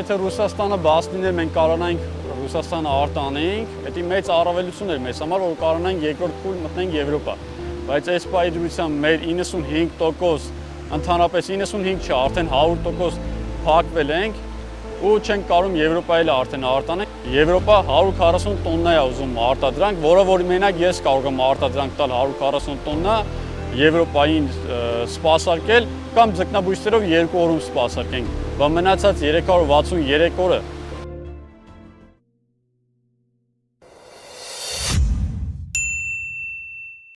Եթե Ռուսաստանը բաց լիներ, մենք կարողանայինք Ռուսաստանը արտանենք, դա մեծ առավելություն էր մեզ համար, որ կարողանանք երկրորդ փուլ մտնենք Եվրոպա։ Բայց այս պայմանությամբ մեր 95%, ընդհանրապես 95 չէ, արդեն 100% փակվել ենք ու չենք կարող Եվրոպայել արդեն արտանենք։ Եվրոպա 140 տոննա է ուզում արտադրանք, որը որ մենակ ես կարող եմ արտադրանք տալ 140 տոննա Եվրոպային սպասարկել կամ ձկնաբույսերով 2 օրում սպասարկենք։ Մնացած 363 օրը